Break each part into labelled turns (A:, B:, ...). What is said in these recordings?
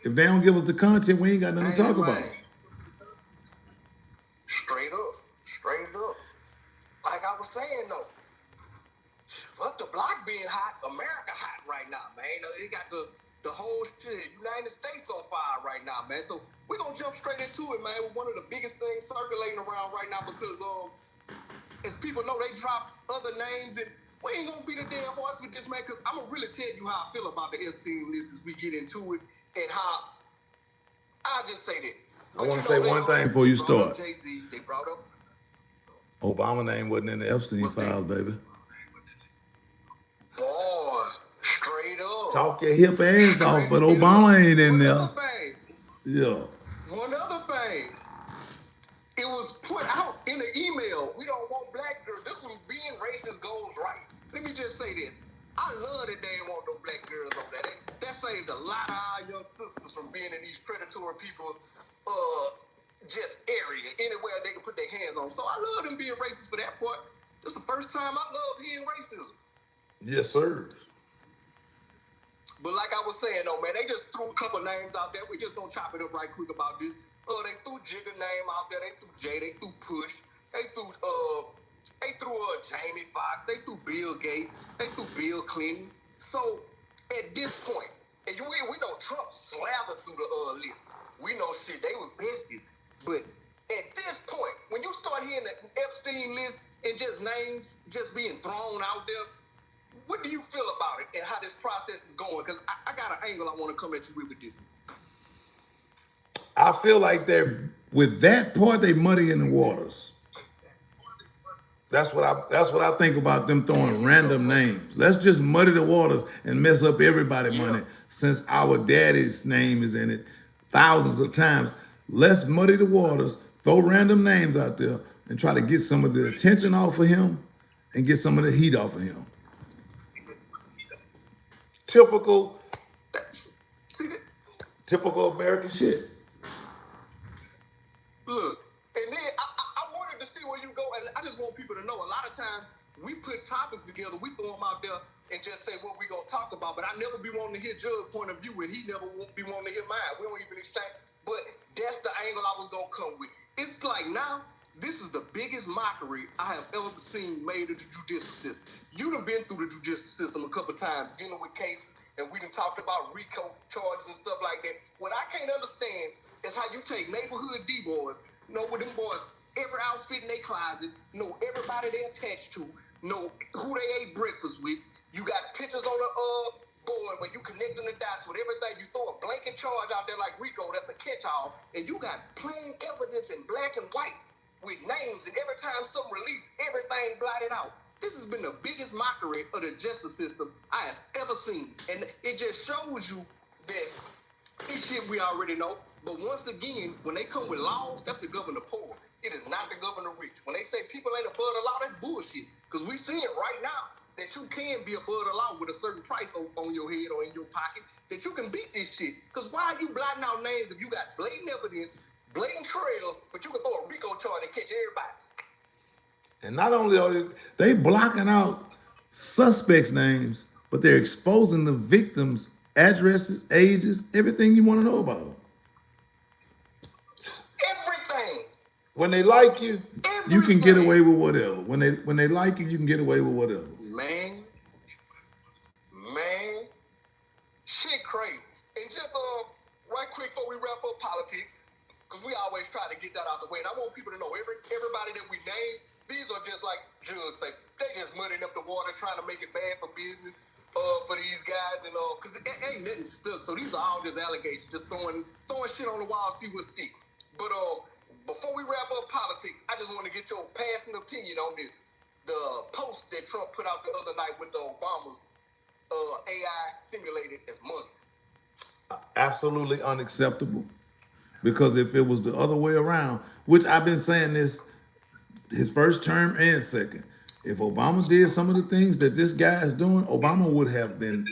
A: If they don't give us the content, we ain't got nothing to
B: Ain't
A: talk
B: it,
A: about.
B: man? Straight up, straight up. Like I was saying though, fuck the block being hot, America hot right now, man. It got the whole shit, United States on fire right now, man. So we're gonna jump straight into it, man. With one of the biggest things circulating around right now because as people know, they dropped other names and we ain't gonna be the damn horse with this, man, because I'm gonna really tell you how I feel about the Epstein list as we get into it and how I'll just say that.
A: I want to say one thing before you start.
B: Jay-Z, they brought up
A: Obama name wasn't in the Epstein files, baby.
B: boy, straight up.
A: Talk your hip ass off, but Obama ain't in there.
B: One other thing.
A: Yeah.
B: One other thing. It was put out in the email. We don't want black girls. This one being racist goes right. Let me just say this. I love that they ain't want no black girls on that. That saved a lot of our young sisters from being in these predatory people just area, anywhere they can put their hands on. So I love them being racist for that part. This is the first time I love hearing racism.
A: Yes, sir.
B: But like I was saying though, man, they just threw a couple names out there. We just gonna chop it up right quick about this. They threw Jigga name out there. They threw Jay. They threw Push. They threw Jamie Foxx. They threw Bill Gates. They threw Bill Clinton. So at this point, and we know Trump slathered through the list. We know shit. They was besties. But at this point, when you start hearing the Epstein list and just names just being thrown out there, what do you feel about it and how this process is going? Because I got an angle I want to come at you with this.
A: I feel like they're with that part they muddy in the waters. That's what I think about them throwing random names. Let's just muddy the waters and mess up everybody's money since our daddy's name is in it thousands of times. Let's muddy the waters, throw random names out there, and try to get some of the attention off of him and get some of the heat off of him. Typical American shit.
B: Look, and then I wanted to see where you go, and I just want people to know a lot of times we put topics together, we throw them out there and just say what we gonna talk about, but I never be wanting to hear Jud's point of view, and he never be wanting to hear mine. We don't even exchange, but that's the angle I was gonna come with. It's like now, this is the biggest mockery I have ever seen made of the judicial system. You done been through the judicial system a couple times, dealing with cases, and we done talked about RICO charges and stuff like that. What I can't understand is how you take neighborhood D-boys, know what them boys, every outfit in their closet, know everybody they attached to, know who they ate breakfast with. You got pictures on the board where you connecting the dots with everything. You throw a blanket charge out there like RICO, that's a catch-all, and you got plain evidence in black and white with names, and every time something released, everything blotted out. This has been the biggest mockery of the justice system I have ever seen. And it just shows you that it's shit we already know. But once again, when they come with laws, that's the governor poor. It is not the governor rich. When they say people ain't above the law, that's bullshit. Because we see it right now that you can be above the law with a certain price on your head or in your pocket, that you can beat this shit. Because why are you blotting out names if you got blatant evidence, blatant trails, but you can throw a RICO charge and catch everybody?
A: And not only are they blocking out suspects' names, but they're exposing the victims' addresses, ages, everything you want to know about them.
B: Everything.
A: When they like you, you can get away with whatever. When they like you can get away with whatever.
B: Man, shit crazy. And just right quick before we wrap up politics, because we always try to get that out the way. And I want people to know everybody that we name, these are just like Judd say, they just muddying up the water, trying to make it bad for business for these guys, and because it ain't nothing stuck. So these are all just allegations, just throwing shit on the wall, see what stick. But before we wrap up politics, I just want to get your passing opinion on this. The post that Trump put out the other night with the Obama's AI simulated as monkeys.
A: Absolutely unacceptable. Because if it was the other way around, which I've been saying this his first term and second, if Obama did some of the things that this guy is doing, Obama would have been,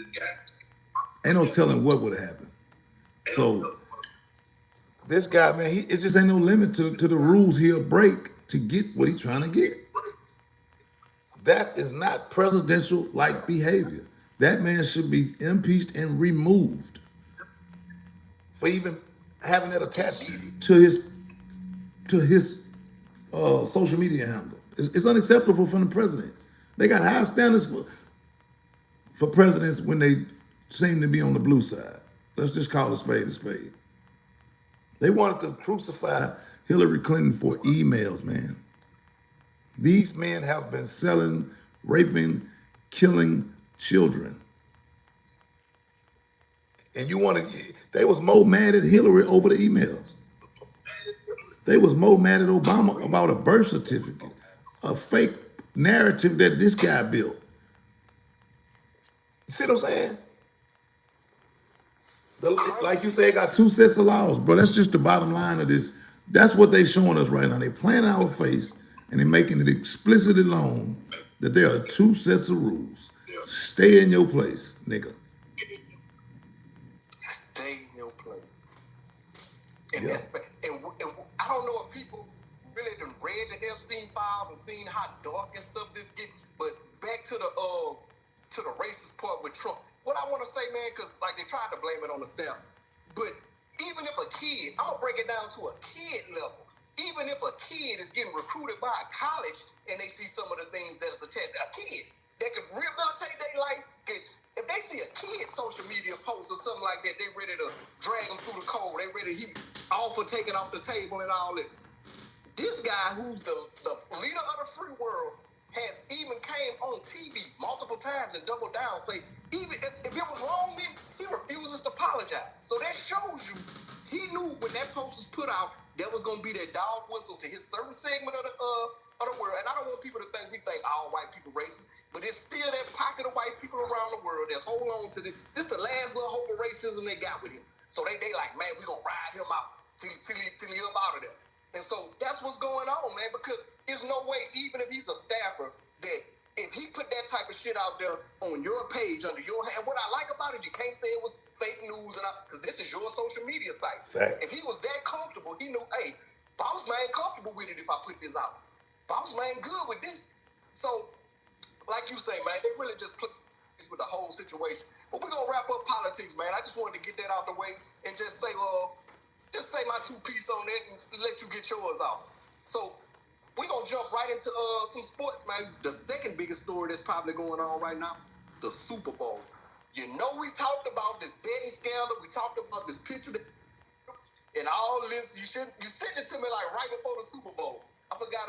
A: ain't no telling what would have happened. So this guy, man, it just ain't no limit to the rules he'll break to get what he's trying to get. That is not presidential-like behavior. That man should be impeached and removed for even having that attached to his social media handle. It's unacceptable from the president. They got high standards for presidents when they seem to be on the blue side. Let's just call a spade a spade. They wanted to crucify Hillary Clinton for emails, man. These men have been selling, raping, killing children. And they was more mad at Hillary over the emails. They was more mad at Obama about a birth certificate, a fake narrative that this guy built. You see what I'm saying? Like you say, it got two sets of laws, bro. That's just the bottom line of this. That's what they showing us right now. They playing in our face and they're making it explicitly known that there are two sets of rules. Stay in your place, nigga.
B: Stay in your place. And,
A: Yeah.
B: and I don't know if people really done read the Epstein files and seen how dark and stuff this get, but back to the racist part with Trump. What I want to say, man, because like they tried to blame it on the staff, but even if a kid, I'll break it down to a kid level. Even if a kid is getting recruited by a college and they see some of the things that is attached, a kid that could rehabilitate their life, if they see a kid social media post or something like that, they ready to drag them through the cold. They ready to all for taking off the table and all that. This guy, who's the leader of the free world, has even came on TV multiple times and doubled down, say, even if it was wrong, then he refuses to apologize. So that shows you he knew when that post was put out, there was going to be that dog whistle to his certain segment of the world. And I don't want people to think we think all white people racist, but it's still that pocket of white people around the world that's holding on to this. This is the last little hope of racism they got with him. So they like, man, we going to ride him out till he up out of there. And so that's what's going on, man, because there's no way, even if he's a staffer, that if he put that type of shit out there on your page, under your hand, what I like about it, you can't say it was fake news, because this is your social media site.
A: Fact.
B: If he was that comfortable, he knew, hey, boss man comfortable with it if I put this out. Boss man good with this. So, like you say, man, they really just put this with the whole situation. But we're going to wrap up politics, man. I just wanted to get that out the way and just say my 2 piece on that and let you get yours out. So we're going to jump right into some sports, man. The second biggest story that's probably going on right now, the Super Bowl. You know, we talked about this betting scandal. We talked about this picture and all this. You sent it to me like right before the Super Bowl. I forgot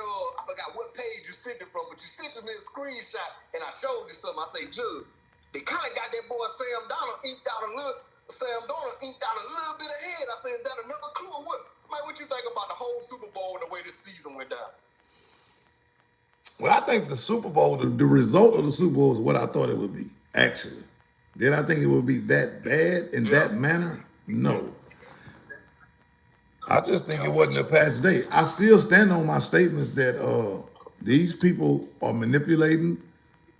B: what page you sent it from, but you sent me a screenshot and I showed you something. I say, Judge, they kind of got that boy Sam Darnold inked out a little bit ahead. I said, is that another clue or what? Man, what you think about the whole Super Bowl and the way this season went down?
A: Well, I think the Super Bowl, the result of the Super Bowl is what I thought it would be, actually. Did I think it would be that bad in that manner? No. I just think it wasn't a past day. I still stand on my statements that these people are manipulating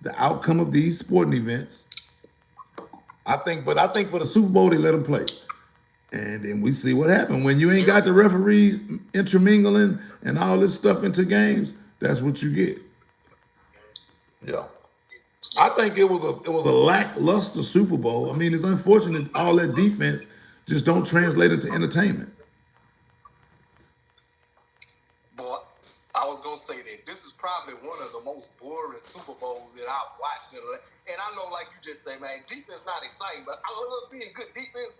A: the outcome of these sporting events. I think for the Super Bowl, they let them play. And then we see what happened. When you ain't got the referees intermingling and all this stuff into games, that's what you get. Yeah. I think it was a lackluster Super Bowl. I mean, it's unfortunate all that defense just don't translate into entertainment.
B: Boy, I was going to say that this is probably one of the most boring Super Bowls that I've watched. And I know, like you just say, man, defense not exciting, but I love seeing good defense.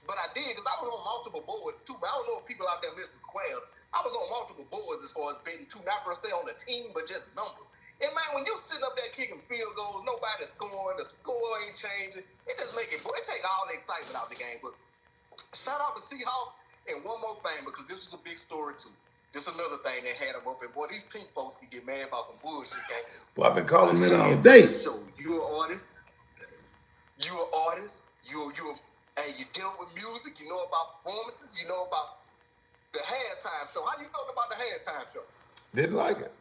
B: But I did, because I was on multiple boards, too. But I don't know if people out there miss with squares. I was on multiple boards as far as betting, too. Not per se on the team, but just numbers. And, man, when you sitting up there kicking field goals, nobody's scoring, the score ain't changing. It just make it, boy, it take all the excitement out the game. But shout out to Seahawks. And one more thing, because this was a big story, too. This is another thing that had them up. And, boy, these pink folks can get mad about some bullshit, gang.
A: Well, I've been calling it all day.
B: So, you're an artist. Hey, you deal with music, you know about performances, you know about the halftime show. How do you feel about the halftime show?
A: Didn't like it.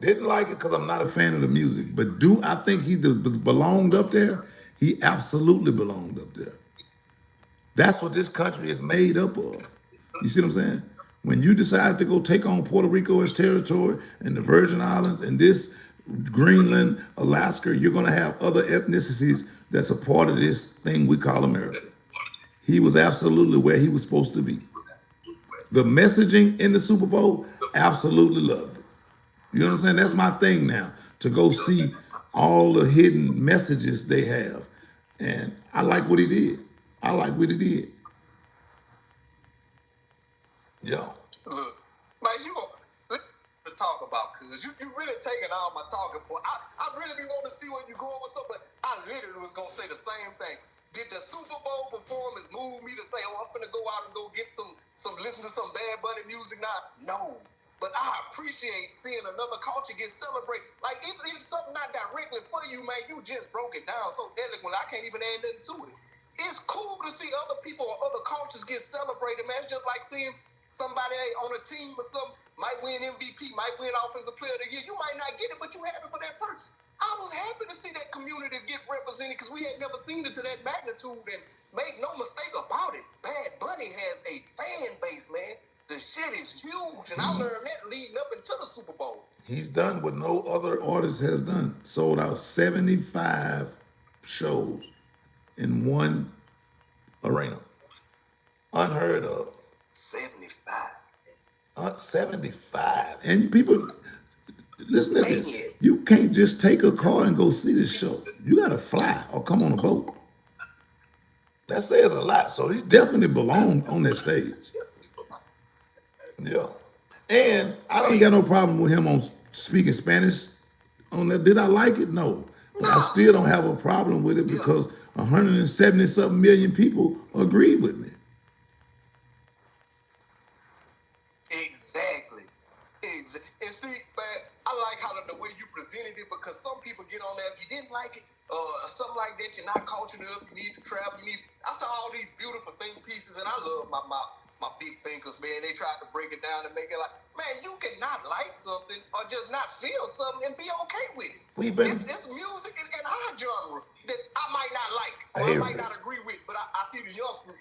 A: Didn't like it because I'm not a fan of the music. But do I think he belonged up there? He absolutely belonged up there. That's what this country is made up of. You see what I'm saying? When you decide to go take on Puerto Rico as territory and the Virgin Islands and this Greenland, Alaska, you're going to have other ethnicities that's a part of this thing we call America. He was absolutely where he was supposed to be. The messaging in the Super Bowl, absolutely loved it. You know what I'm saying? That's my thing now, to go see all the hidden messages they have. And I like what he did. I like what he did. Yeah.
B: Look, man, you to talk about, cuz you really taking all my talking point. I really be wanting to see where you going with something, but I literally was gonna say the same thing. Did the Super Bowl performance move me to say, oh, I'm finna go out and go get some listen to some Bad Bunny music now? No. But I appreciate seeing another culture get celebrated. Like, even if something not directly for you, man, you just broke it down so eloquently. I can't even add nothing to it. It's cool to see other people or other cultures get celebrated, man. It's just like seeing somebody on a team or something might win MVP, might win Offensive Player of the Year. You might not get it, but you happy for that person. I was happy to see that community get represented because we had never seen it to that magnitude. And make no mistake about it, Bad Bunny has a fan base, man. The shit is huge, and I learned that leading up into the Super Bowl.
A: He's done what no other artist has done. Sold out 75 shows in one arena. Unheard of.
B: 75.
A: 75. And people, listen to this. You can't just take a car and go see this show. You got to fly or come on a boat. That says a lot. So he definitely belonged on that stage. Yeah. And I don't got no problem with him on speaking Spanish on that. Did I like it? No. But I still don't have a problem with it because 170 something million people agreed with me.
B: Exactly. And see, man, I like how the way you presented it because some people get on there. If you didn't like it, something like that, you're not cultured enough. You need to travel. I saw all these beautiful think pieces, and I love my big thinkers, man. They tried to break it down and make it like, man, you cannot like something or just not feel something and be okay with it. It's music in our genre that I might not like or I might not agree with, but I see the youngsters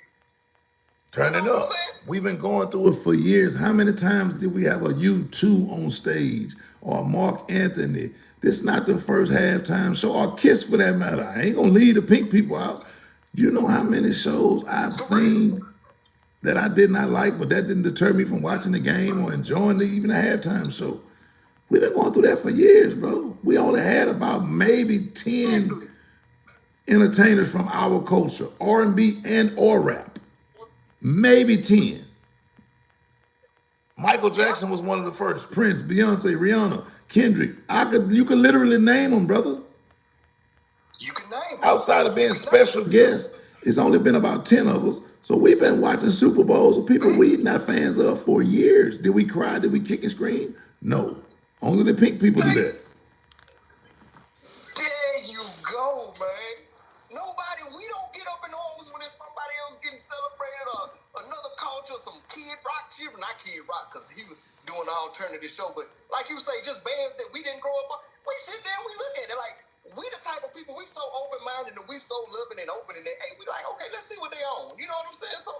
A: turn it up. We've been going through it for years. How many times did we have a U2 on stage or Mark Anthony? This is not the first halftime show or Kiss for that matter. I ain't gonna leave the pink people out. You know how many shows I've seen that I did not like, but that didn't deter me from watching the game or enjoying even a halftime show. We've been going through that for years, bro. We only had about maybe 10 entertainers from our culture, R&B and or rap. Maybe 10. Michael Jackson was one of the first. Prince, Beyonce, Rihanna, Kendrick. You could literally name them, brother.
B: You can name them.
A: Outside of being special guests, it's only been about 10 of us. So we've been watching Super Bowls with people we not fans of for years. Did we cry? Did we kick and scream? No. Only the pink people do that.
B: There you go, man. We don't get up in arms when it's somebody else getting celebrated or another culture, some Kid Rock shit. Not Kid Rock, because he was doing an alternative show. But like you say, just bands that we didn't grow up on. We sit there and we look at it like, we the type of people, we so open-minded and we so loving and open and hey, we like, okay, let's see what they own. You know what I'm saying? So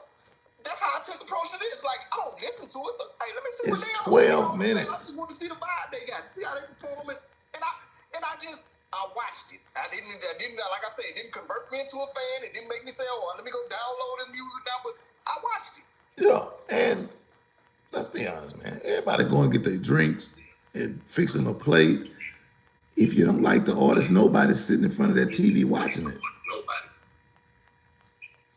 B: that's how I took the approach to this. Like, I don't listen to it, but hey, let me see what they own.
A: 12 minutes.
B: I just want to see the vibe they got, see how they perform it. And I watched it. I didn't like I said, it didn't convert me into a fan. It didn't make me say, oh, let me go download this music now, but I watched it.
A: Yeah, and let's be honest, man. Everybody going to get their drinks and fixing a plate. If you don't like the artist, nobody's sitting in front of that TV watching it.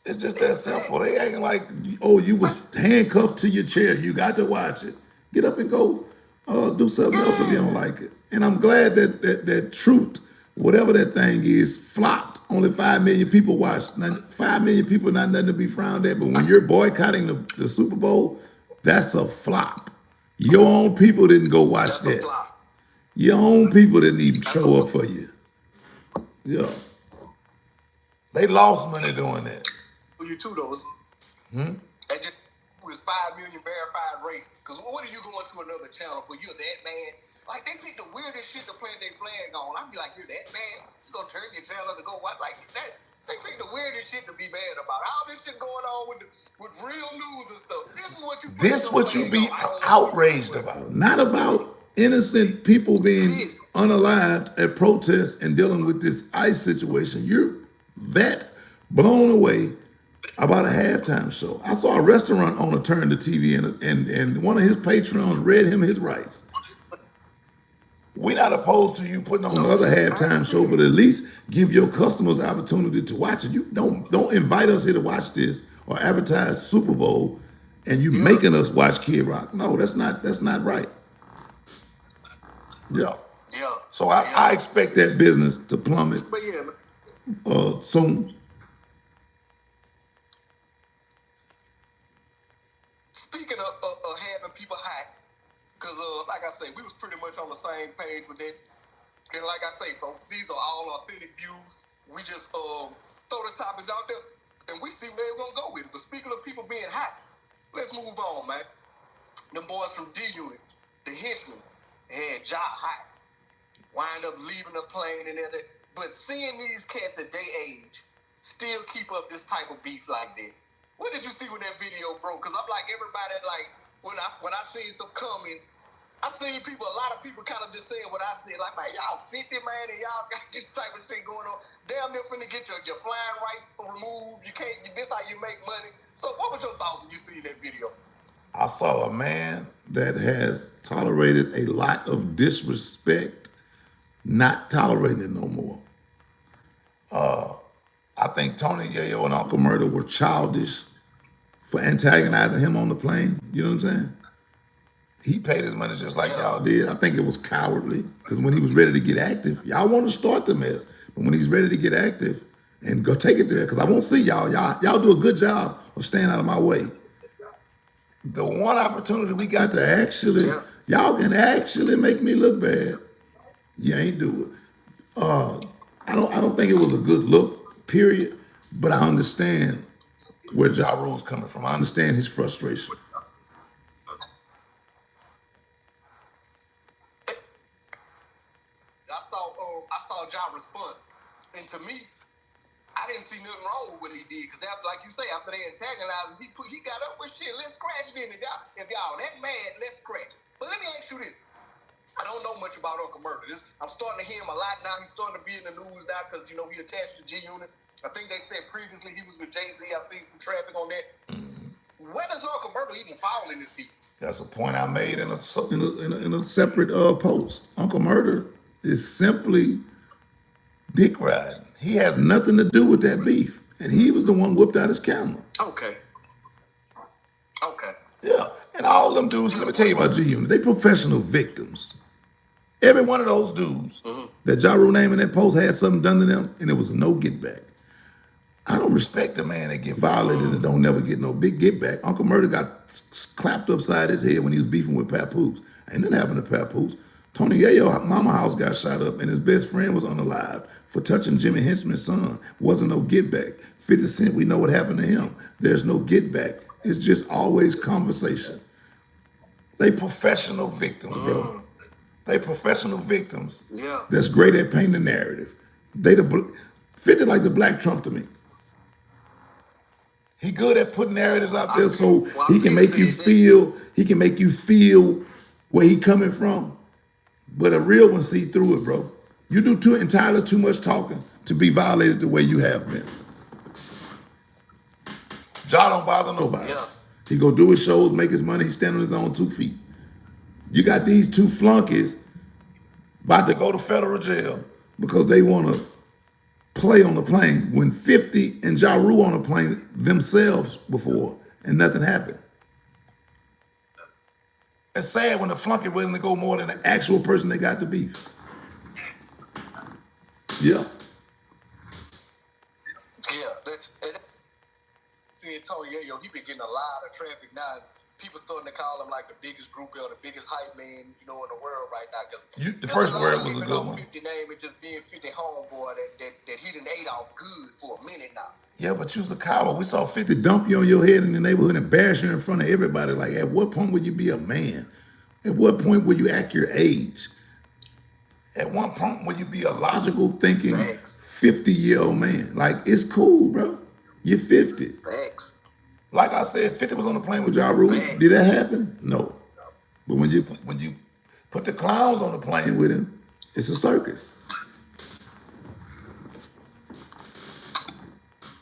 A: It's just that simple. They acting like, oh, you was handcuffed to your chair. You got to watch it. Get up and go do something else if you don't like it. And I'm glad that Truth, whatever that thing is, flopped. Only 5 million people watched. 5 million people, not nothing to be frowned at. But when you're boycotting the Super Bowl, that's a flop. Your own people didn't go watch that. Your own people didn't even show up for you. Yeah. They lost money doing that.
B: You too, those. And just was 5 million verified races. Because what are you going to another channel for? You're that man. Like, they pick the weirdest shit to plant their flag on. I'd be like, you're that man? You gonna turn your channel to go what? Like that? They pick the weirdest shit to be mad about. All this shit going on with real news and stuff. This is what you
A: be outraged about. Not about innocent people being unalived at protests and dealing with this ICE situation. You're that blown away about a halftime show. I saw a restaurant owner turn the TV and one of his patrons read him his rights. We're not opposed to you putting on another
B: I ain't
A: halftime show,
B: seen
A: but
B: it.
A: at least give your customers the opportunity to watch it. You don't invite us here to watch this or advertise Super Bowl and you
B: Yeah,
A: making us watch Kid Rock. No, that's not right. Yeah.
B: yeah,
A: So I
B: yeah.
A: expect that business to plummet
B: But yeah, man.
A: soon.
B: Speaking of having people high, because like I say, we was pretty much on the same page with that. And like I say, folks, these are all authentic views. We just throw the topics out there, and we see where they're gonna go with it. But speaking of people being hot, let's move on, man. Them boys from D Unit, the henchmen, had job hot. Wind up leaving the plane and everything. But seeing these cats at their age still keep up this type of beef like that. What did you see with that video, bro? Because I'm like everybody, like when I seen some comments, I seen people, a lot of people kind of just saying what I said, like, man, y'all 50, man, and y'all got this type of shit going on. Damn near finna get your flying rights removed. You can't, this how you make money. So what was your thoughts when you see that video?
A: I saw a man that has tolerated a lot of disrespect, not tolerating it no more. I think Tony Yayo and Uncle Murder were childish for antagonizing him on the plane. You know what I'm saying? He paid his money just like y'all did. I think it was cowardly because when he was ready to get active, y'all want to start the mess. But when he's ready to get active and go take it there, because I won't see y'all. Y'all do a good job of staying out of my way. The one opportunity we got to actually,
B: Yeah.
A: y'all can actually make me look bad. You ain't do it. I don't think it was a good look, period. But I understand where Ja Rule's coming from. I understand his frustration.
B: I saw John's response, and to me, I didn't see nothing wrong with what he did. Because after, like you say, after they antagonized him, he got up with shit. Let's crash it in. If y'all that mad, let's crash. But let me ask you this. I don't know much about Uncle Murder. I'm starting to hear him a lot now. He's starting to be in the news now because, you know, he attached to G Unit. I think they said previously he was with Jay-Z. I seen some traffic on that. Where does Uncle Murder even fall in this beef?
A: That's a point I made in a separate post. Uncle Murder is simply dick riding. He has nothing to do with that beef. And he was the one whipped out his camera.
B: Okay. Okay.
A: Yeah. And all them dudes, let me tell you about G Unit. They professional victims. Every one of those dudes that Ja Rule named in that post had something done to them, and it was no get back. I don't respect a man that get violated and don't never get no big get back. Uncle Murder got clapped upside his head when he was beefing with Papoose. Ain't nothing happened to Papoose. Tony Yayo, mama house got shot up, and his best friend was unalive for touching Jimmy Henchman's son. Wasn't no get back. 50 Cent, we know what happened to him. There's no get back. It's just always conversation. They professional victims, bro. They professional victims.
B: Yeah.
A: That's great at painting the narrative. 50 like the Black Trump to me. He good at putting narratives out there so he can make you feel, where he coming from. But a real one see through it, bro. You do entirely too much talking to be violated the way you have been. Ja don't bother nobody.
B: Yeah.
A: He go do his shows, make his money, he stand on his own 2 feet. You got these two flunkies about to go to federal jail because they want to play on the plane when 50 and Ja Rule on a plane themselves before and nothing happened. It's sad when the flunky willing to go more than the actual person they got to beef. Yeah.
B: Yeah. Seeing Tony Yayo, he been getting a lot of traffic now. People starting to call him like the biggest groupie or the biggest hype man, you know, in the world right now. Because
A: The first word was a good one.
B: 50 name and just being 50 homeboy that he done ate off good for a minute now.
A: Yeah, but you was a coward. We saw 50 dump you on your head in the neighborhood and bash you in front of everybody. Like, at what point would you be a man? At what point would you act your age? At what point would you be a logical thinking 50-year-old man? Like, it's cool, bro. You're 50.
B: Thanks.
A: Like I said, 50 was on the plane with Ja Rule. Did that happen? No. But when you put the clowns on the plane with him, it's a circus.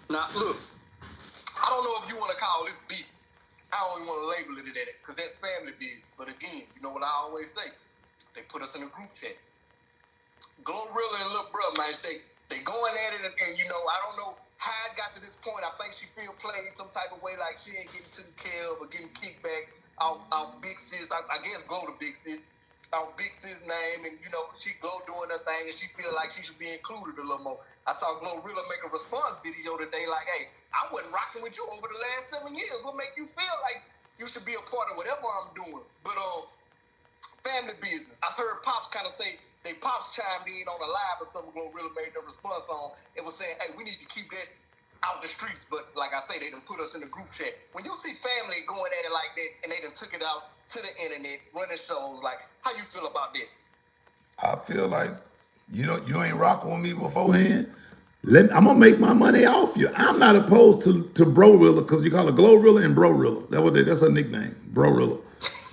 B: Now, look, I call this beef. I don't even want to label it that because that's family business. But again, you know what I always say? They put us in a group chat. Glorilla and little brother, man, they going at it, and you know, I don't know how it got to this point. I think she feel played some type of way, like she ain't getting taken care of or getting kickback out Big Sis. I guess Glow to Big Sis. Out Big Sis name, and you know, she Glow doing her thing, and she feel like she should be included a little more. I saw Glorilla make a response video today, like, hey, I wasn't rocking with you over the last 7 years. What make you feel like you should be a part of whatever I'm doing? But family business. I heard Pops kind of say, they Pops chimed in on a live or something, Glorilla made the response on. It was saying, hey, we need to keep that out the streets, but like I say, they done put us in the group chat. When you see family going at it like that, and they done took it out to the internet, running shows, like, how you feel about that?
A: I feel like you ain't rocking with me beforehand. I'm gonna make my money off you. I'm not opposed to Brorilla because you call it Glorilla and Brorilla. That's her nickname, Brorilla.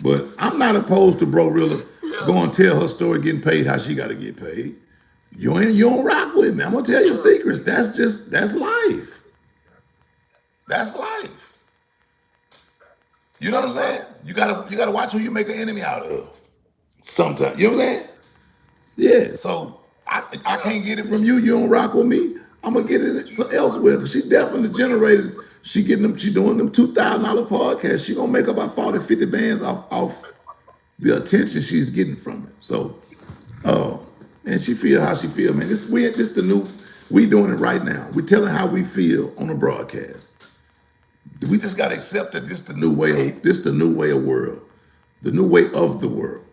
A: But I'm not opposed to Brorilla going to tell her story, getting paid how she got to get paid. You don't rock with me. I'm gonna tell you secrets. That's life. That's life. You know what I'm saying? You gotta watch who you make an enemy out of. Sometimes. You know what I'm saying? Yeah. So I can't get it from you. You don't rock with me. I'm gonna get it elsewhere. Cause she definitely generated. She doing them $2,000 podcasts. She gonna make about 40, 50 bands off the attention she's getting from it. So and she feel how she feel, man. This the new. We doing it right now. We telling how we feel on the broadcast. We just gotta accept that this the new way. This the new way of world, the new way of the world.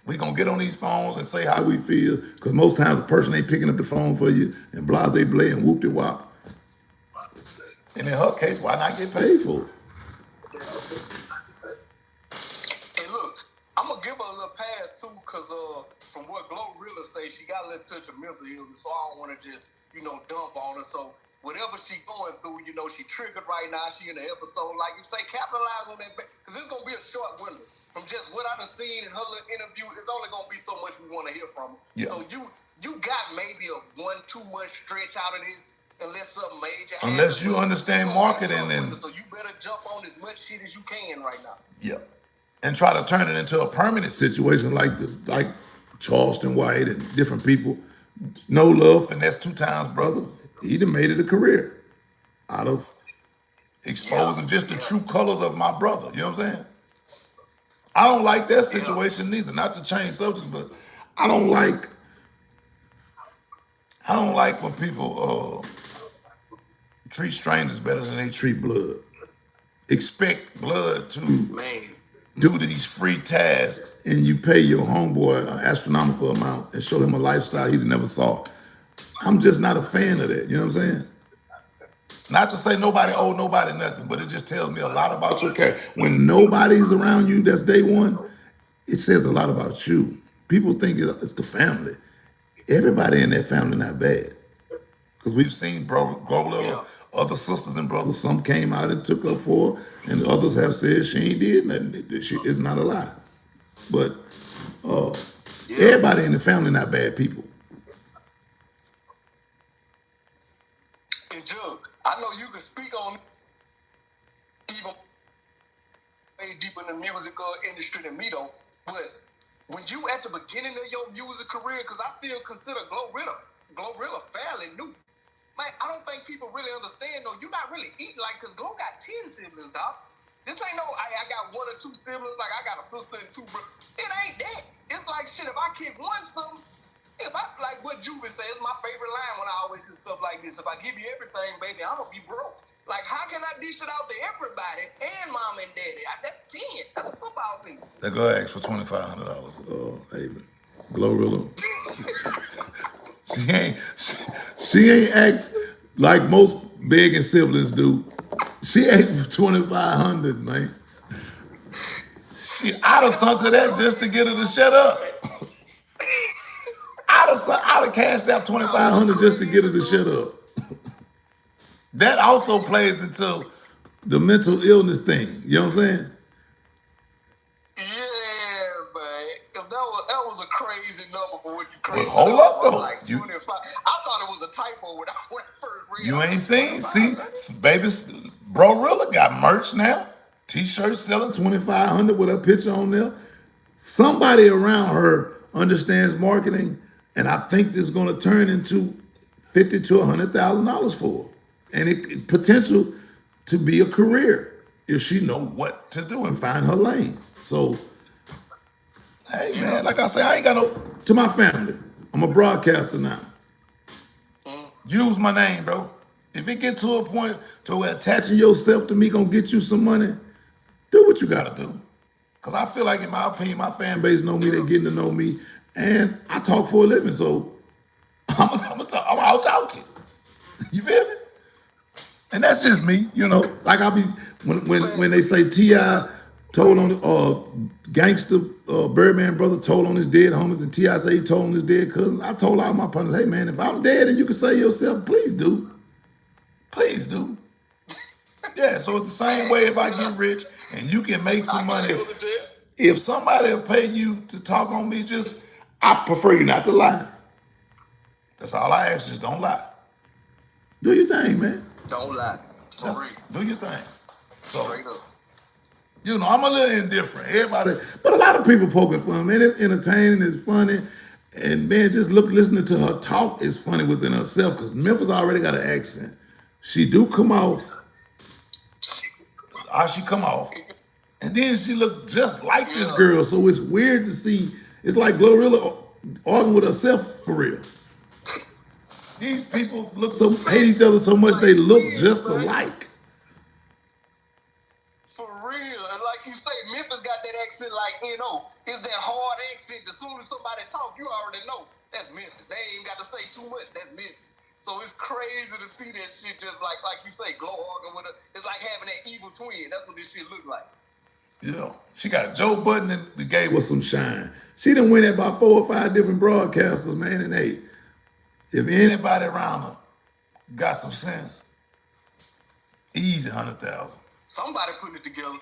A: We gonna get on these phones and say how we feel, because most times the person ain't picking up the phone for you and blase blay and whoop de wop. And in her case, why not get paid for it?
B: Hey, look, I'm gonna give her a little pass too, cause from what Glorilla say, she got a little touch of mental illness, so I don't want to just dump on her. So whatever she going through, she triggered right now. She in the episode, like you say, capitalize on that, because it's gonna be a short window. From just what I've seen in her little interview, it's only gonna be so much we want to hear from her. Yeah. So you got maybe a 1-2 month stretch out of this, unless something major happens.
A: Unless you understand marketing, and
B: so you better jump on as much shit as you can right now.
A: Yeah, and try to turn it into a permanent situation, like Charleston White and different people. No Love, Finesse 2 Times brother. He done made it a career out of exposing just the true colors of my brother. You know what I'm saying? I don't like that situation neither. Not to change subjects, but I don't like when people treat strangers better than they treat blood. Expect blood to do these free tasks, and you pay your homeboy an astronomical amount and show him a lifestyle he never saw. I'm just not a fan of that. You know what I'm saying? Not to say nobody owe nobody nothing, but it just tells me a lot about your character. When nobody's around you, that's day one, it says a lot about you. People think it's the family. Everybody in that family not bad. Because we've seen Glorilla, other sisters and brothers, some came out and took up for her, and others have said she ain't did nothing. It's not a lie. But everybody in the family not bad people.
B: And Jug, I know you can speak on even way deeper in the music industry than me though, but when you at the beginning of your music career, because I still consider Glorilla fairly new. Man, I don't think people really understand though. You're not really eating because Glow got 10 siblings, dog. This ain't no I got 1 or 2 siblings, like I got a sister and 2 brothers. It ain't that. It's like shit, if I kick one something, if I like what Juven says, it's my favorite line when I always hear stuff like this. If I give you everything, baby, I'm gonna be broke. Like, how can I dish it out to everybody and mom and daddy? That's 10. That's a football team.
A: They go ask for $2,500. Hey, Glorilla. She ain't asked like most begging siblings do. She asked for $2,500, man. I'd have sunk to that just to get her to shut up. I'd have cashed out $2,500 just to get her to shut up. That also plays into the mental illness thing. You know what I'm saying?
B: Yeah, man. Because that was a crazy number for what you
A: But
B: crazy.
A: hold up
B: I'm
A: though,
B: like 25. I thought it was a typo when I first read it.
A: you
B: I
A: ain't
B: was
A: seen.
B: 25.
A: See, baby, Glorilla got merch now. T-shirts selling 2,500 with her picture on there. Somebody around her understands marketing, and I think this is going to turn into $50,000 to $100,000 for her, and it potential to be a career if she know what to do and find her lane. So, hey man, like I say, I ain't got no to my family. I'm a broadcaster now. Use my name, bro. If it get to a point to where attaching yourself to me gonna get you some money, do what you gotta do. Cause I feel like, in my opinion, my fan base know me. They getting to know me, and I talk for a living. So I'm out talking. You feel me? And that's just me, you know. Like I be when they say Ti told on gangster Birdman brother told on his dead homies, and Ti say he told on his dead cousins. I told all my partners, hey man, if I'm dead and you can save yourself, please do. Please do. Yeah, so it's the same way if I get rich and you can make some money. If somebody will pay you to talk on me, I prefer you not to lie. That's all I ask, just don't lie. Do your thing, man.
B: Don't lie.
A: Do your thing. So,
B: Straight up.
A: you know, I'm a little indifferent. Everybody, but a lot of people poking fun, man. It's entertaining, it's funny. And man, just listening to her talk is funny within herself, because Memphis already got an accent. She do come off, she come off, and then she look just like this girl. So it's weird to see. It's like Glorilla arguing with herself for real. These people hate each other so much they look just alike.
B: For real. And like you say, Memphis got that accent like N.O. It's that hard accent. As soon as somebody talk, you already know that's Memphis. They ain't got to say too much. That's Memphis. So it's crazy to see that shit just like you say, glow arguing with her. It's like having that evil twin. That's what this shit look like.
A: Yeah, she got Joe Budden that gave her some shine. She done went at about 4 or 5 different broadcasters, man. And hey, if anybody around her got some sense, easy 100,000.
B: Somebody putting it together.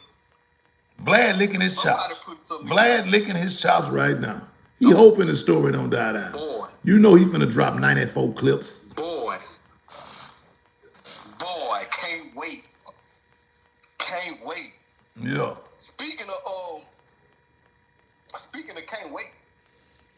A: Vlad licking his chops. Vlad licking his chops right now. He hoping the story don't die down.
B: Boy.
A: You know he finna drop 94 clips.
B: Boy, can't wait. Can't wait.
A: Yeah.
B: Speaking of can't wait,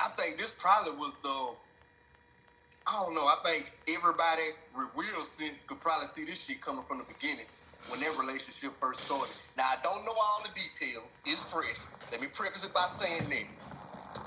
B: I think this probably was I don't know, I think everybody with real sense could probably see this shit coming from the beginning when their relationship first started. Now, I don't know all the details. It's fresh. Let me preface it by saying that.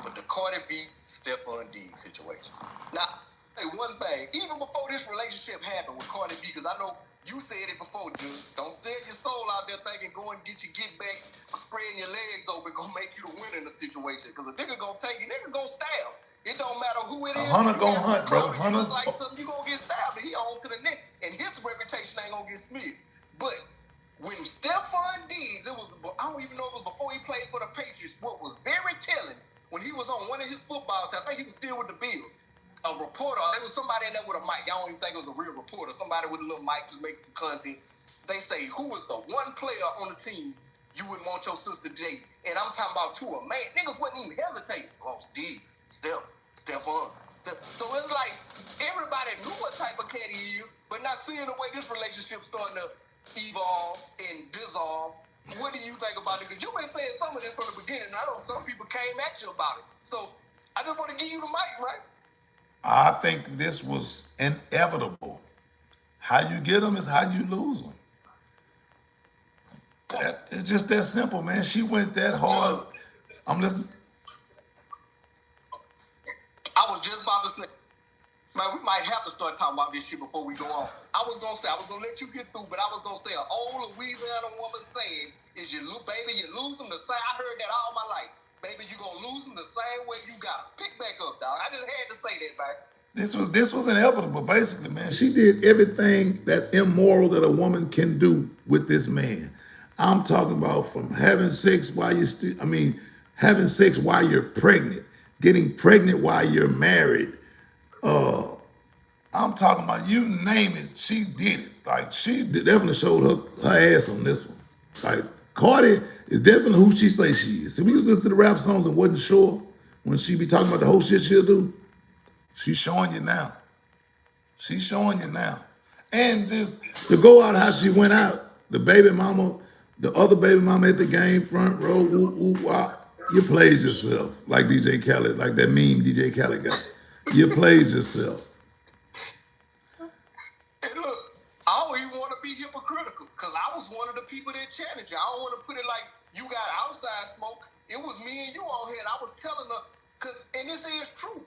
B: But the Cardi B, Stephon Diggs situation. Now, hey, one thing, even before this relationship happened with Cardi B, because I know you said it before, Jude, don't sell your soul out there thinking go and get your get back, spreading your legs open, gonna make you the winner in the situation. Because a nigga gonna take you, nigga gonna stab. It don't matter who it is.
A: Hunter gonna hunt, bro.
B: Hunter's like something, you gonna get stabbed, and he on to the next. And his reputation ain't gonna get smeared. But when Stephon Diggs, I don't even know if it was before he played for the Patriots, what was very telling, when he was on one of his football teams, I think he was still with the Bills, a reporter, there was somebody in there with a mic. I don't even think it was a real reporter. Somebody with a little mic just making some content. They say, who was the one player on the team you wouldn't want your sister to date? And I'm talking about two of them. Man, niggas wouldn't even hesitate. Oh, Diggs, Stephon. So it's like everybody knew what type of cat he is, but not seeing the way this relationship starting to evolve and dissolve. What do you think about it? Because you've been saying some of this from the beginning. I know some people came at you about it. So I just want to give you the mic, right?
A: I think this was inevitable. How you get them is how you lose them. It's just that simple, man. She went that hard. I'm listening.
B: I was just about to say, man, we might have to start talking about this shit before we go on. I was gonna let you get through, but I was gonna say an old Louisiana woman saying is you lose them the same. I heard that all my life. Baby, you gonna lose them the same way you got them. Pick back up, dog. I just had to say that, man.
A: This was inevitable, basically, man. She did everything that's immoral that a woman can do with this man. I'm talking about from having sex while having sex while you're pregnant, getting pregnant while you're married. I'm talking about, you name it, she did it. Like, she definitely showed her ass on this one. Like, Cardi is definitely who she say she is. So we used to listen to the rap songs and wasn't sure. when she be talking about the whole shit she'll do, she's showing you now. She's showing you now. And just to go out how she went out, the baby mama, the other baby mama at the game, front row, woo, woo, wow. You played yourself, like DJ Khaled, like that meme DJ Khaled got. You played yourself.
B: And look, I don't even want to be hypocritical because I was one of the people that challenged you. I don't want to put it like you got outside smoke. It was me and you on here, and I was telling her, and this is true.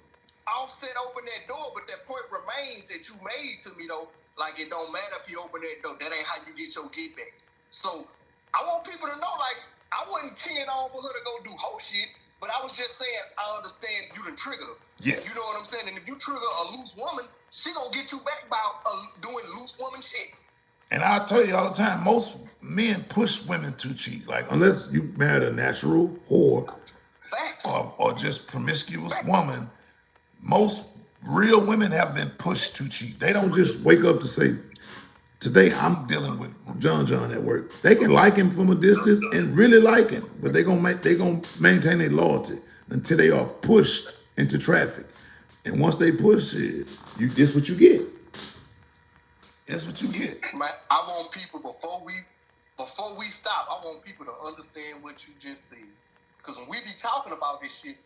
B: Offset opened that door, but that point remains that you made to me, though. Like, it don't matter if you open that door. That ain't how you get your get back. So, I want people to know, like, I wasn't cheering on for her to go do whole shit, but I was just saying, I understand you done trigger her.
A: Yeah.
B: You know what I'm saying? And if you trigger a loose woman, she gonna get you back by doing loose woman shit.
A: And I tell you all the time, most men push women to cheat. Like, unless you married a natural whore or just promiscuous woman, most real women have been pushed to cheat. They don't just wake up to say, today I'm dealing with John at work. They can like him from a distance and really like him, but they gonna maintain their loyalty until they are pushed into traffic. And once they push it, this what you get. That's what you get.
B: Man, I want people before we stop, I want people to understand what you just said. Because when we be talking about this shit,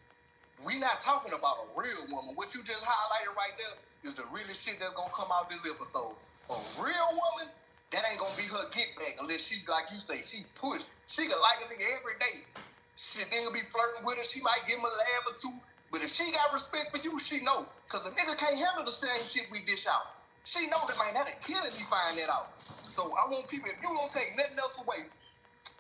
B: we not talking about a real woman. What you just highlighted right there is the realest shit that's gonna come out this episode. A real woman, that ain't gonna be her get back unless she, like you say, she pushed. She can like a nigga every day. She nigga be flirting with her. She might give him a laugh or two. But if she got respect for you, she know. Because a nigga can't handle the same shit we dish out. She know that, man, that'll kill if you find that out. So I want people, if you don't take nothing else away,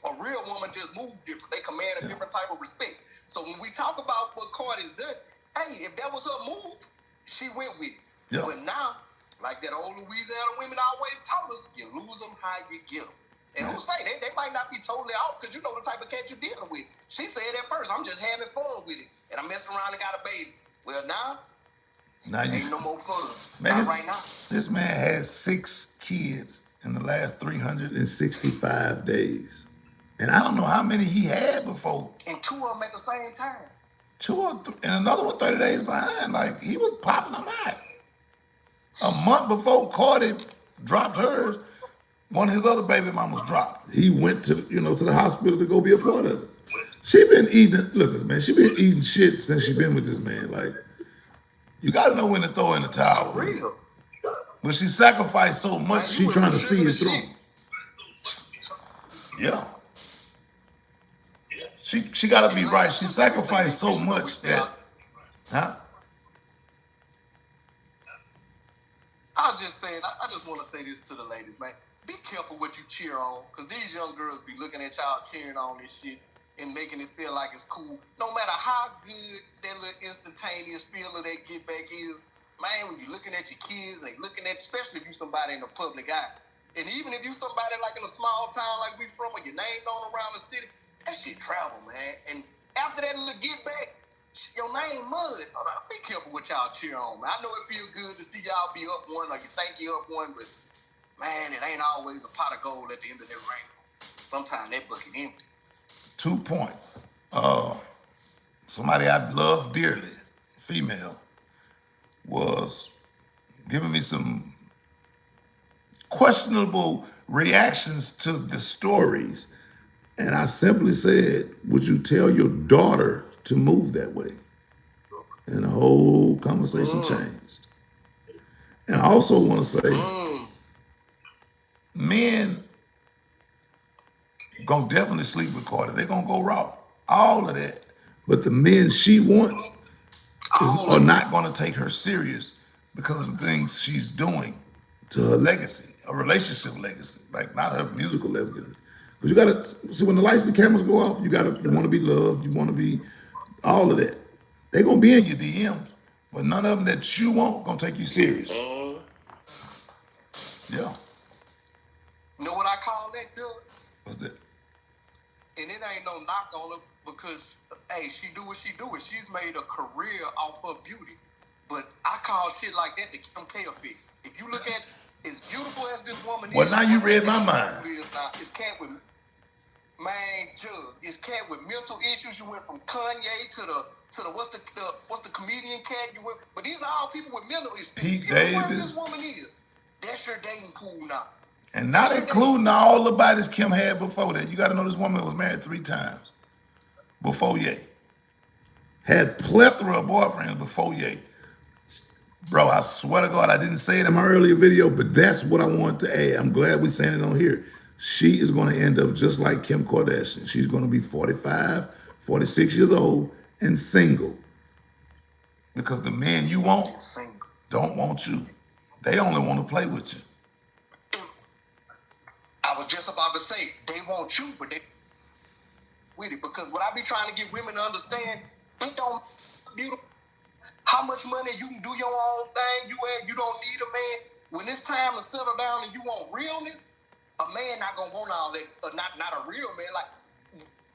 B: a real woman just move different. They command a different type of respect. So when we talk about what Cardi's done, hey, if that was her move, she went with it. Yeah. But now, like that old Louisiana women always taught us, you lose them how you get them. And who say they might not be totally off because you know the type of cat you're dealing with. She said at first, I'm just having fun with it. And I messed around and got a baby. Well, now ain't no more fun. Man, right now.
A: This man has 6 kids in the last 365 days. And I don't know how many he had before.
B: And 2 of them at the same time.
A: 2 and another one 30 days behind. Like, he was popping them out. A month before Cardi dropped hers, one of his other baby mamas dropped. He went to, to the hospital to go be a part of it. She been eating, look, man, she been eating shit since she been with this man. Like, you gotta know when to throw in the towel.
B: For real.
A: But she sacrificed so much, she trying to see it through. Yeah. She gotta be right. She sacrificed so much that,
B: I'm just saying, I just want to say this to the ladies, man. Be careful what you cheer on, because these young girls be looking at y'all cheering on this shit and making it feel like it's cool. No matter how good that little instantaneous feel of that get back is, man, when you're looking at your kids, they looking at, especially if you somebody in the public eye. And even if you somebody like in a small town like we from, or your name known around the city, that shit travel, man. And after that little get back, your name mud. So be careful what y'all cheer on, man. I know it feels good to see y'all be up one, or you think you up one, but man, it ain't always a pot of gold at the end of that rainbow. Sometimes that bucket empty.
A: 2 points. Somebody I love dearly, female, was giving me some questionable reactions to the stories. And I simply said, would you tell your daughter to move that way? And the whole conversation changed. And I also want to say, men gonna definitely sleep with Cardi. They're gonna go raw. All of that. But the men she wants are not gonna take her serious because of the things she's doing to her legacy, a relationship legacy, like not her musical legacy. Because you gotta see when the lights and cameras go off, you want to be loved, you want to be all of that. They're gonna be in your DMs, but none of them that you want gonna take you serious. Yeah.
B: You know what I call that, Doug?
A: What's that?
B: And it ain't no knock on her because, hey, she do what she do. And she's made a career off her beauty. But I call shit like that the Kim K effect. If you look at as beautiful as this woman is.
A: Well, now you read my mind.
B: It's cat with, man, Judge, it's cat with mental issues. You went from Kanye to the to the what's the comedian cat you with? But these are all people with mental issues.
A: Pete
B: You know where
A: Davis.
B: this woman is? That's your dating pool now.
A: And not including all the bodies Kim had before that. You got to know this woman was married 3 times before Ye. Had plethora of boyfriends before Ye. Bro, I swear to God, I didn't say it in my earlier video, but that's what I wanted to add. I'm glad we're saying it on here. She is going to end up just like Kim Kardashian. She's going to be 45, 46 years old and single. Because the men you want don't want you. They only want to play with you.
B: I was just about to say, they want you, but they with it. Because what I be trying to get women to understand, it don't beautiful. How much money you can do your own thing, you don't need a man. When it's time to settle down and you want realness, a man not gonna want all that, not a real man. Like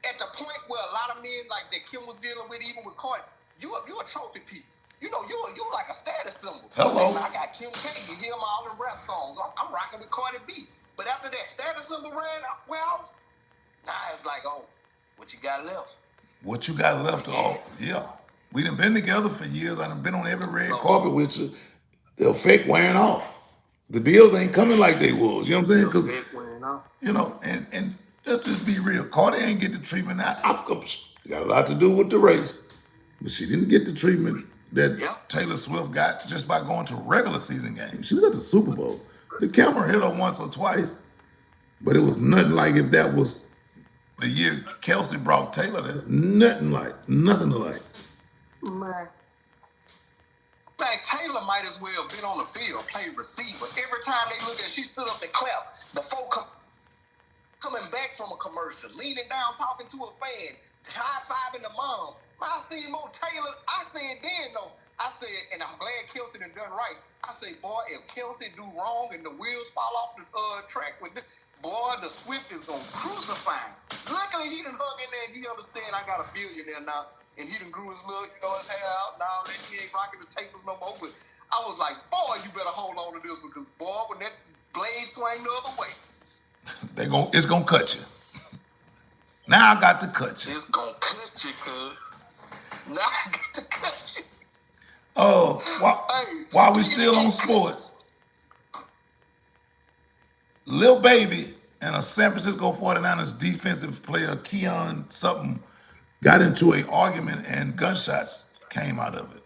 B: at the point where a lot of men like that Kim was dealing with, even with Cardi, you a trophy piece. You know, you're like a status symbol.
A: Hello.
B: I got Kim K. You hear them all in rap songs. I'm rocking with Cardi B. But after that status symbol ran out, now it's like, oh, what you got left?
A: What you got left to offer? Yeah. We done been together for years. I done been on every red carpet with you. The fake wearing off. The deals ain't coming like they was. You know what I'm saying? Because, you know, and let's just be real. Cardi ain't get the treatment. Got a lot to do with the race. But she didn't get the treatment that Taylor Swift got just by going to regular season games. She was at the Super Bowl. The camera hit her once or twice, but it was nothing like if that was the year Kelsey brought Taylor there. Nothing alike.
B: Like Taylor might as well have been on the field, played receiver. Every time they look at, she stood up and clapped. Before coming back from a commercial, leaning down, talking to a fan, high-fiving the mom. I seen more Taylor. I said then, though. I said, and I'm glad Kelsey done right. I said, boy, if Kelsey do wrong and the wheels fall off the track with this, boy, the Swift is going to crucify him. Luckily, he done hung in there and he understand I got a billionaire now. And he done grew his little, his hair out. Now that he ain't rocking the tapers no more. But I was like, boy, you better hold on to this one. Because, boy, when that blade swing the other way.
A: It's going to cut you. Now I got to cut you.
B: It's going to cut you, cuz. Now I got to cut you.
A: Oh, while we still on sports, Lil Baby and a San Francisco 49ers defensive player, Keon something, got into an argument and gunshots came out of it.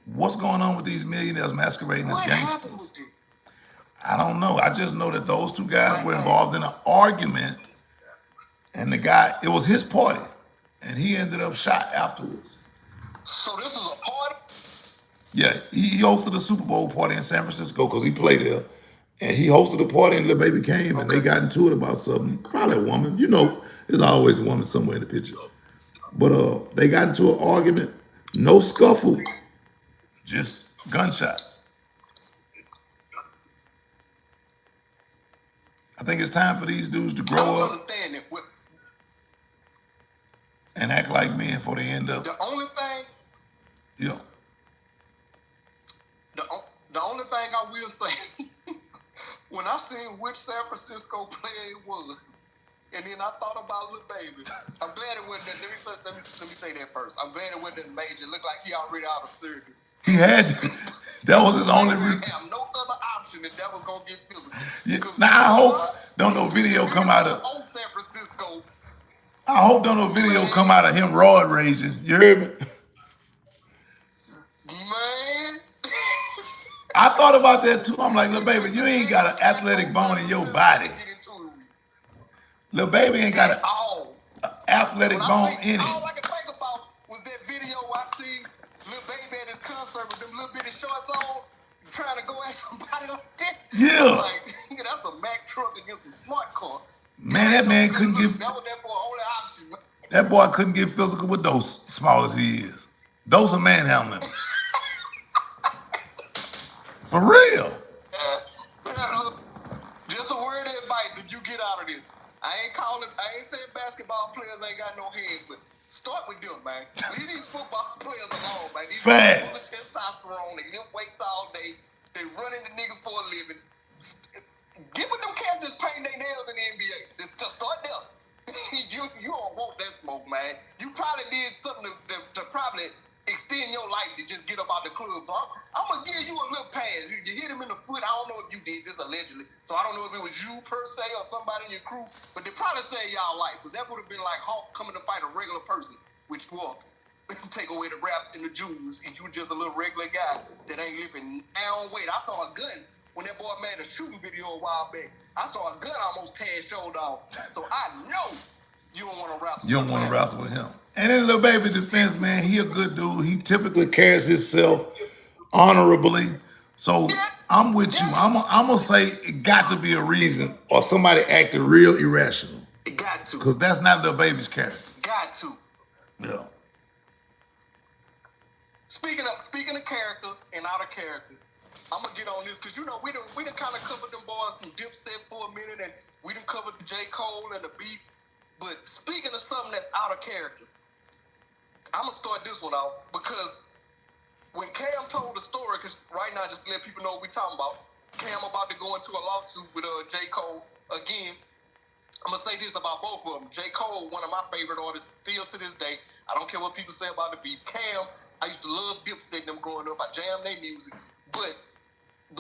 A: What's going on with these millionaires masquerading as gangsters? I don't know. I just know that those 2 guys were involved in an argument, and the guy, it was his party, and he ended up shot afterwards.
B: So this is a party?
A: Yeah, he hosted a Super Bowl party in San Francisco because he played there. And he hosted a party and Lil Baby came and they got into it about something. Probably a woman. You know, there's always a woman somewhere in the picture. But they got into an argument. No scuffle. Just gunshots. I think it's time for these dudes to grow up and act like men before they end up.
B: The only thing...
A: Yeah.
B: The only thing I will say, when I seen which San Francisco player it was, and then I thought about Lil Baby, I'm glad it wasn't that. Let me say that first. I'm glad it wasn't that major. It looked like he already out of surgery.
A: He had to. That was his only reason.
B: Have no other option if that was gonna get physical.
A: Yeah. Now I hope don't no video come out of
B: San Francisco.
A: I hope don't no video come out of him roid raging. You hear me?
B: Man.
A: I thought about that too. I'm like, Lil Baby, you ain't got an athletic bone in your body. Lil Baby ain't got an athletic bone in it.
B: All I can think about was that video I see Lil Baby at his concert with them little bitty shorts on, trying to go at somebody like that.
A: Yeah.
B: Like, that's a Mack truck against a smart car.
A: Man, that man couldn't get.
B: That was that boy only option.
A: That boy couldn't get physical with those, small as he is. Those are manhandling. For real.
B: Just a word of advice if you get out of this. I ain't saying basketball players ain't got no hands, but start with them, man. Leave these football players alone, man. These
A: Facts.
B: Full of testosterone, they lift weights all day, they running the niggas for a living. Get with them cats that's painting their nails in the NBA. Just start there. you don't want that smoke, man. You probably did something to probably extend your life to just get up out the club. So I'm gonna give you a little pass. You hit him in the foot. I don't know if you did this allegedly, so I don't know if it was you per se or somebody in your crew, but they probably saved y'all life, because that would have been like Hawk coming to fight a regular person, which will take away the rap and the Jews, and you just a little regular guy that ain't living down. Wait, I saw a gun when that boy made a shooting video a while back. I saw a gun almost tear his shoulder off. So I know you don't want to wrestle.
A: You don't want to wrestle with him. And in Lil Baby defense, man, he a good dude. He typically carries himself honorably. So I'm with you. I'm gonna say it got to be a reason, or somebody acted real irrational.
B: It got to.
A: Because that's not Lil Baby's character.
B: Got to.
A: Yeah.
B: Speaking of character and out of character, I'm gonna get on this because you know we done kind of covered them boys from Dipset for a minute, and we done covered J. Cole and the beat. But speaking of something that's out of character, I'm gonna start this one off because when Cam told the story, because right now just to let people know what we talking about, Cam about to go into a lawsuit with J. Cole again. I'm gonna say this about both of them. J. Cole, one of my favorite artists still to this day. I don't care what people say about the beat. Cam, I used to love Dipset them growing up. I jammed their music. But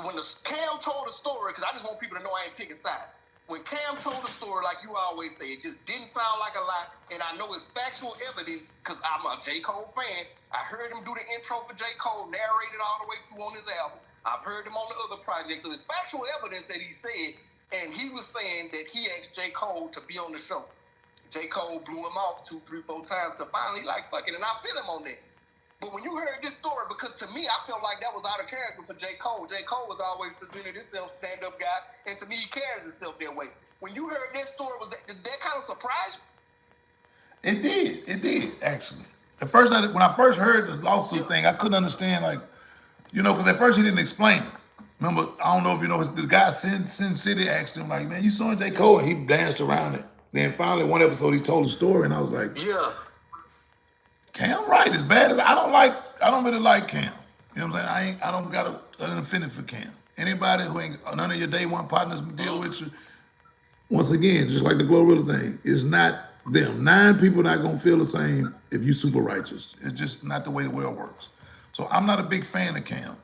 B: when Cam told the story, because I just want people to know I ain't picking sides. When Cam told the story, like you always say, it just didn't sound like a lie. And I know it's factual evidence because I'm a J. Cole fan. I heard him do the intro for J. Cole, narrated all the way through on his album. I've heard him on the other projects. So it's factual evidence that he said. And he was saying that he asked J. Cole to be on the show. J. Cole blew him off 2, 3, 4 times to finally like fuck it. And I feel him on that. But when you heard this story, because to me, I felt like that was out of character for J. Cole. J. Cole was always presented himself stand-up guy, and to me, he carries himself that way. When you heard that story, did that kind of surprise you?
A: It did, actually. At first, when I first heard the lawsuit thing, I couldn't understand, like, you know, because at first he didn't explain it. Remember, I don't know if you know, the guy Sin City asked him, like, man, you saw J. Cole? And he danced around it. Then finally, one episode, he told the story, and I was like,
B: yeah.
A: Cam right, as bad as I don't really like Cam. You know what I'm saying? I don't got an affinity for Cam. Anybody who ain't none of your day one partners deal with you, once again, just like the Glorilla thing, it's not them. 9 people not gonna feel the same if you super righteous. It's just not the way the world works. So I'm not a big fan of Cam.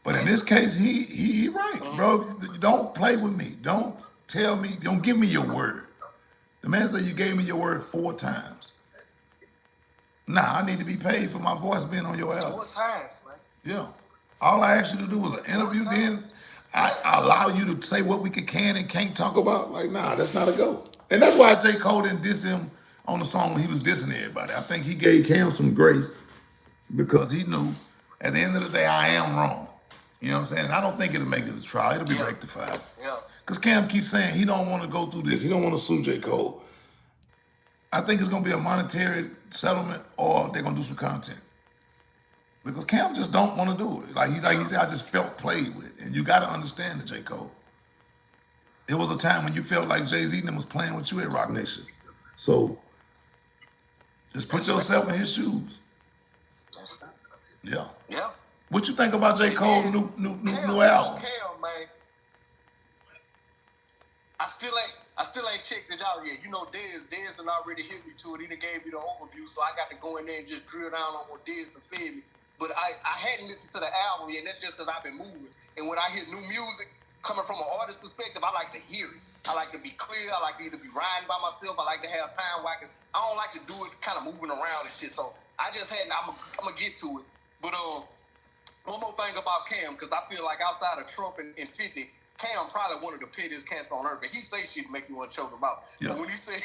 A: But in this case, he right, bro. Don't play with me. Don't tell me, don't give me your word. The man said you gave me your word 4 times. Nah, I need to be paid for my voice being on your album.
B: 4 times, man.
A: Yeah. All I asked you to do was an interview, then I allow you to say what we can and can't talk about. Like, nah, that's not a go. And that's why J. Cole didn't diss him on the song when he was dissing everybody. I think he gave Cam some grace because he knew at the end of the day, I am wrong. You know what I'm saying? I don't think it'll make it a trial. It'll be rectified.
B: Yeah.
A: Because Cam keeps saying he don't want to go through this. He don't want to sue J. Cole. I think it's going to be a monetary settlement or they're going to do some content. Because Cam just don't want to do it. Like he said, I just felt played with. And you got to understand the J. Cole. It was a time when you felt like Jay-Z and them was playing with you at Rock Nation. So just put yourself in his shoes. Yeah.
B: Yeah.
A: What you think about J. Cole's new album?
B: Cam, man. I still ain't checked it out yet. You know, Dez had already hit me to it. He done gave me the overview, so I got to go in there and just drill down on what Dez to fed me. But I hadn't listened to the album yet, and that's just because I've been moving. And when I hear new music coming from an artist perspective, I like to hear it. I like to be clear. I like to either be riding by myself. I like to have time where I don't like to do it kind of moving around and shit. So I just hadn't. I'm gonna get to it. But one more thing about Cam, because I feel like outside of Trump and 50, Cam probably one of the pettiest cats on earth. And he say shit to make me want to choke him out.
A: Yeah.
B: But when he said,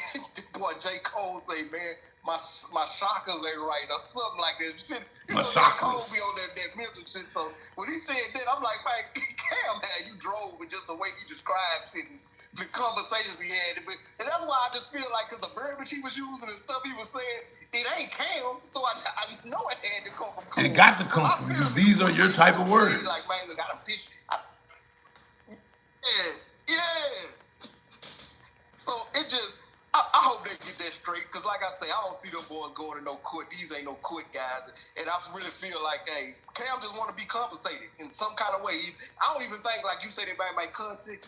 B: boy, J. Cole say, man, my chakras ain't right or something like that shit. You
A: My
B: know, J. Cole
A: chakras.
B: be on that mental shit. So when he said that, I'm like, man, Cam, man, you drove with just the way you described shit and the conversations we had. And that's why I just feel like, because the verbiage he was using and stuff he was saying, it ain't Cam. So I know it had to come from Cole.
A: It got to come from you. These are your type of words.
B: Like, man, I got a bitch. Yeah. So it just, I hope they get that straight, because like I say, I don't see them boys going to no court. These ain't no court guys. And I really feel like, hey, Cam just want to be compensated in some kind of way. I don't even think, like you say, they might content.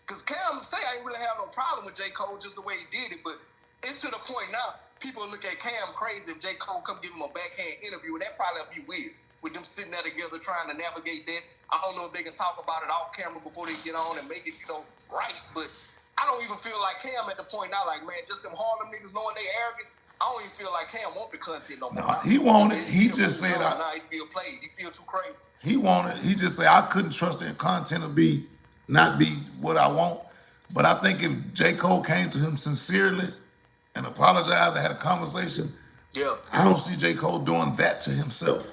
B: Because Cam say I ain't really have no problem with J. Cole just the way he did it, but it's to the point now, people look at Cam crazy if J. Cole come give him a backhand interview, and that probably be weird with them sitting there together trying to navigate that. I don't know if they can talk about it off camera before they get on and make it, right, but I don't even feel like Cam at the point now, like, man, just them Harlem niggas knowing their arrogance, I don't even feel like Cam want the content no more.
A: No, he wanted, he just said,
B: now he feel played, he feel too crazy.
A: He wanted, he just said, I couldn't trust that content to not be what I want. But I think if J. Cole came to him sincerely and apologized and had a conversation, I don't see J. Cole doing that to himself.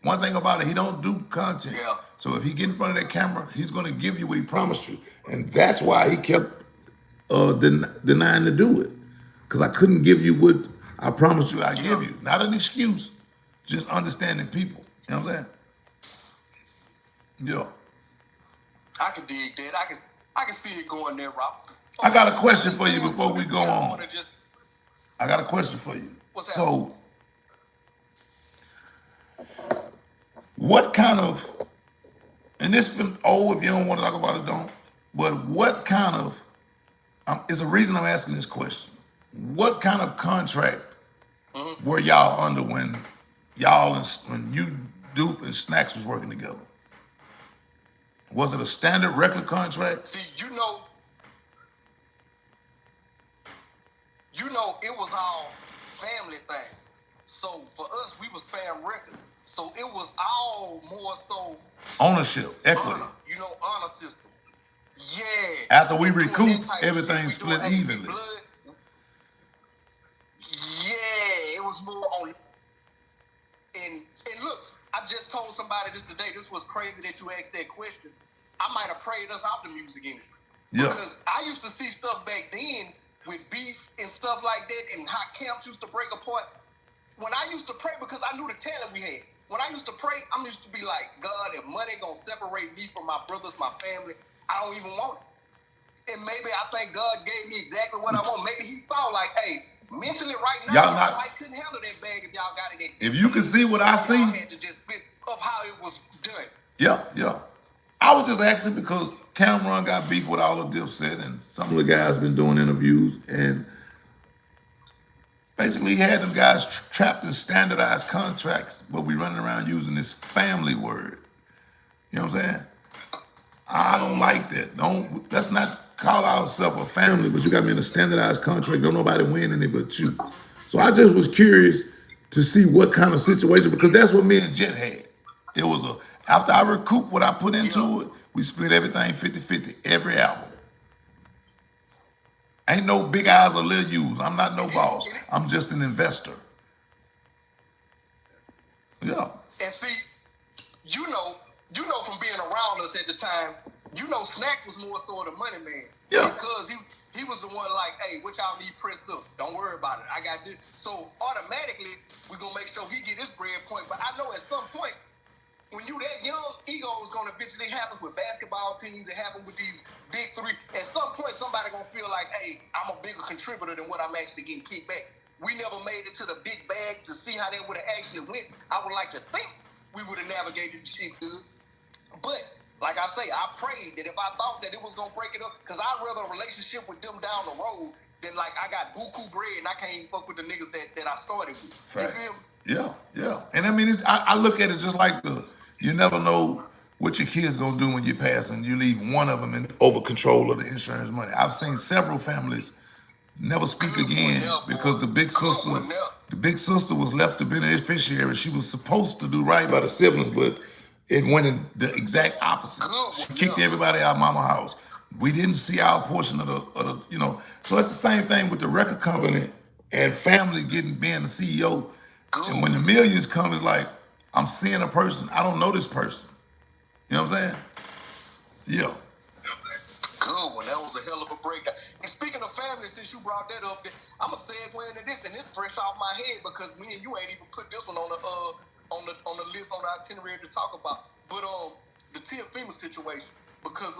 A: One thing about it, he don't do content. So if he get in front of that camera, he's going to give you what he promised you. And that's why he kept denying to do it. Because I couldn't give you what I promised you I'd give you. Not an excuse, just understanding people. You know what I'm saying? Yeah.
B: I can dig that. I can see it going there, Rob.
A: I got a question for you before we go on. I got a question for you.
B: What's that?
A: So, what kind of, and this, if you don't want to talk about it, don't, but what kind of, is a reason I'm asking this question. What kind of contract were y'all under when you, Dupe, and Snacks was working together? Was it a standard record contract?
B: See, you know, it was all family thing. So for us, we was Fam Records. So it was all more so
A: ownership, equity.
B: Honor system. Yeah.
A: After we recoup, everything split evenly.
B: Yeah, it was more on. And look, I just told somebody this today. This was crazy that you asked that question. I might have prayed us out the music industry.
A: Yeah.
B: Because I used to see stuff back then with beef and stuff like that, and how camps used to break apart. When I used to pray, because I knew the talent we had. When I used to pray, I used to be like, God, if money gonna separate me from my brothers, my family, I don't even want it. And maybe I think God gave me exactly what I want. Maybe he saw like, hey, mentally right now, I couldn't handle that bag if y'all got it.
A: If you can see what I see,
B: y'all had to just spit of how it was done.
A: Yeah. I was just asking because Cameron got beef with all of Dipset, and some of the guys been doing interviews, and basically he had them guys trapped in standardized contracts, but we running around using this family word. You know what I'm saying? I don't like that. Let's not call ourselves a family, but you got me in a standardized contract. Don't nobody win any but you. So I just was curious to see what kind of situation, because that's what me and Jet had. It was after I recouped what I put into it, we split everything 50-50, every album. Ain't no big eyes or little U's. I'm not no boss. I'm just an investor. Yeah.
B: And see, you know from being around us at the time, Snack was more so the money man.
A: Yeah.
B: Because he was the one like, hey, what y'all need pressed up? Don't worry about it. I got this. So automatically, we're going to make sure he get his bread point. But I know at some point, when you that young, ego is going to eventually happen with basketball teams. It happens with these big three. At some point, somebody going to feel like, hey, I'm a bigger contributor than what I'm actually getting kicked back. We never made it to the big bag to see how that would have actually went. I would like to think we would have navigated the shit good. But, like I say, I prayed that if I thought that it was going to break it up, because I'd rather a relationship with them down the road than like I got buku bread and I can't even fuck with the niggas that I started with.
A: Fact. Yeah. And I mean, I look at it just like you never know what your kid's gonna do when you pass and you leave one of them in over control of the insurance money. I've seen several families never speak again because the big sister was left the beneficiary. She was supposed to do right by the siblings, but it went in the exact opposite. She kicked everybody out of mama's house. We didn't see our portion of the. So it's the same thing with the record company and family being the CEO. And when the millions come, it's like, I'm seeing a person. I don't know this person. You know what I'm saying? Yeah.
B: Good one. That was a hell of a breakdown. And speaking of family, since you brought that up, I'm gonna segue into this, and it's fresh off my head because me and you ain't even put this one on the list on the itinerary to talk about. But the Tia FEMA situation, because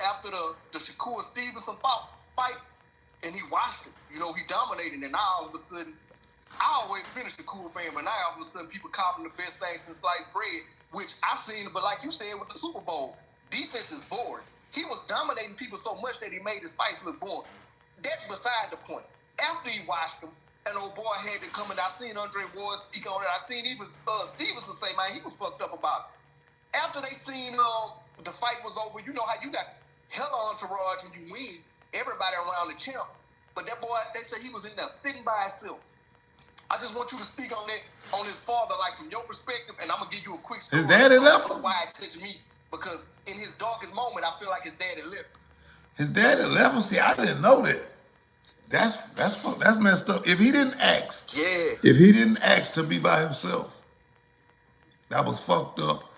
B: after the Shakur Stevenson fight, and he watched it, he dominated, and now all of a sudden. I always been a Shakur fan, but now all of a sudden people call him the best thing since sliced bread, which I seen, but like you said with the Super Bowl, defense is boring. he was dominating people so much that he made his fights look boring. That's beside the point. After he watched him, an old boy had to come and I seen Andre Ward speak on it. I seen even Stevenson say, man, he was fucked up about it. After they seen the fight was over, you know how you got hella entourage when you win, everybody around the champ. But that boy, they said he was in there sitting by himself. I just want you to speak on that, on his father, like from your perspective, and I'm gonna give you a quick story.
A: His daddy left him?
B: Why it touched me, because in his darkest moment, I feel like his daddy left him.
A: His daddy left him. See, I didn't know that. That's messed up. If he didn't ask, if he didn't ask to be by himself, that was fucked up.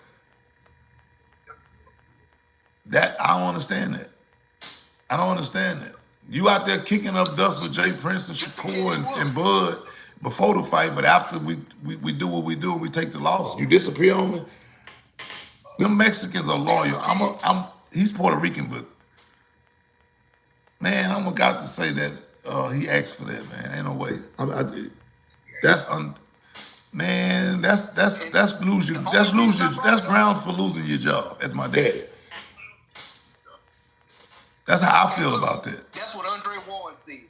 A: That I don't understand that. I don't understand that. You out there kicking up dust with Jay Prince and Shakur and Bud before the fight, but after we do what we do, we take the loss. You disappear on me. Them Mexicans are loyal. He's Puerto Rican, but man, I'm about to say that he asked for that, man. Ain't no way. That's grounds for losing your job. That's my daddy. That's how I feel about that.
B: That's what Andre Ward said.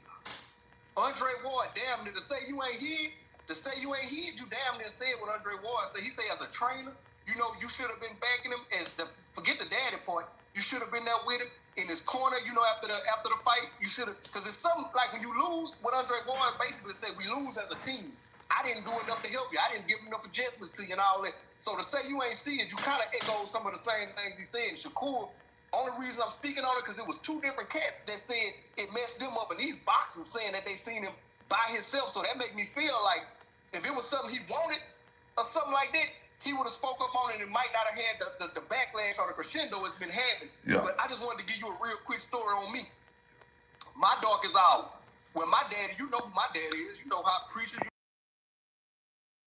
B: Andre Ward, damn near to say you ain't here, you damn near said what Andre Ward said. He said as a trainer, you know, you should have been backing him. Forget the daddy part. You should have been there with him in his corner. You know, after the fight, you should have, because it's something like when you lose. What Andre Ward basically said, we lose as a team. I didn't do enough to help you. I didn't give enough adjustments to you and all that. So to say you ain't see it, you kind of echo some of the same things he said. Shakur. Only reason I'm speaking on it because it was two different cats that said it messed them up, and these boxers saying that they seen him by himself. So that made me feel like if it was something he wanted or something like that, he would have spoke up on it and might not have had the backlash or the crescendo it's been having.
A: Yeah.
B: But I just wanted to give you a real quick story on me. My darkest hour. When my daddy, you know who my daddy is. You know how preacher,